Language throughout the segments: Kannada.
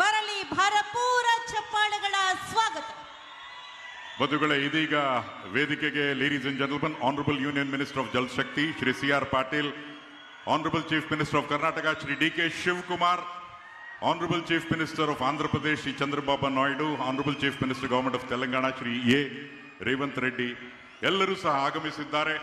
ಬರಲಿ ಭರಪೂರ ಚಪ್ಪಾಳೆಗಳ ಸ್ವಾಗತ. ಬಂಧುಗಳೇ, ಇದೀಗ ವೇದಿಕೆಗೆ ladies and gentleman, honourable union minister of Jal Shakti Shri CR Patil, honourable chief minister of Karnataka Shri DK Shivakumar, honourable chief minister of Andhra Pradesh Shri Chandrababu Naidu, honourable chief minister government of Telangana Shri A Revanth Reddy ಎಲ್ಲರೂ ಸಹ ಆಗಮಿಸಿದ್ದಾರೆ.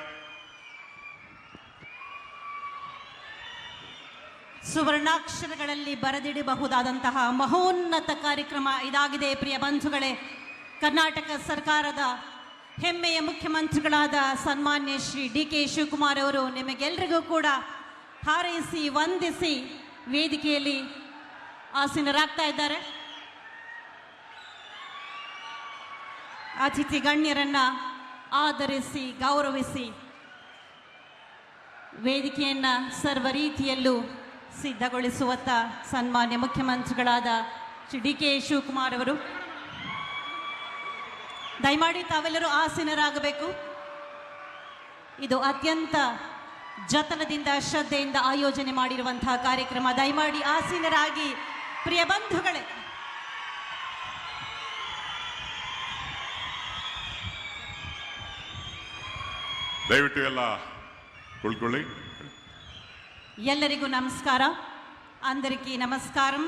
ಸುವರ್ಣಾಕ್ಷರಗಳಲ್ಲಿ ಬರೆದಿಡಬಹುದಾದಂತಹ ಮಹೋನ್ನತ ಕಾರ್ಯಕ್ರಮ ಇದಾಗಿದೆ. ಪ್ರಿಯ ಬಂಧುಗಳೇ, ಕರ್ನಾಟಕ ಸರ್ಕಾರದ ಹೆಮ್ಮೆಯ ಮುಖ್ಯಮಂತ್ರಿಗಳಾದ ಸನ್ಮಾನ್ಯ ಶ್ರೀ DK ಶಿವಕುಮಾರ್ ಅವರು ನಿಮಗೆಲ್ಲರಿಗೂ ಕೂಡ ಹಾರೈಸಿ ವಂದಿಸಿ ವೇದಿಕೆಯಲ್ಲಿ ಆಸೀನರಾಗ್ತಾ ಇದ್ದಾರೆ. ಅತಿಥಿ ಗಣ್ಯರನ್ನ ಆದರಿಸಿ ಗೌರವಿಸಿ ವೇದಿಕೆಯನ್ನ ಸರ್ವ ರೀತಿಯಲ್ಲೂ ಸಿದ್ಧಗೊಳಿಸುವತ್ತ ಸನ್ಮಾನ್ಯ ಮುಖ್ಯಮಂತ್ರಿಗಳಾದ ಶ್ರೀ DK ಶಿವಕುಮಾರ್ ಅವರು ದಯಮಾಡಿ ತಾವೆಲ್ಲರೂ ಆಸೀನರಾಗಬೇಕು. ಇದು ಅತ್ಯಂತ ಜತನದಿಂದ ಶ್ರದ್ಧೆಯಿಂದ ಆಯೋಜನೆ ಮಾಡಿರುವಂತಹ ಕಾರ್ಯಕ್ರಮ. ದಯಮಾಡಿ ಆಸೀನರಾಗಿ ಪ್ರಿಯ ಬಂಧುಗಳೇ. ದಯವಿಟ್ಟು ಎಲ್ಲ ಕುಳ್ಕೊಳ್ಳಿ. ಎಲ್ಲರಿಗೂ ನಮಸ್ಕಾರ. అందరికీ నమస్కారం.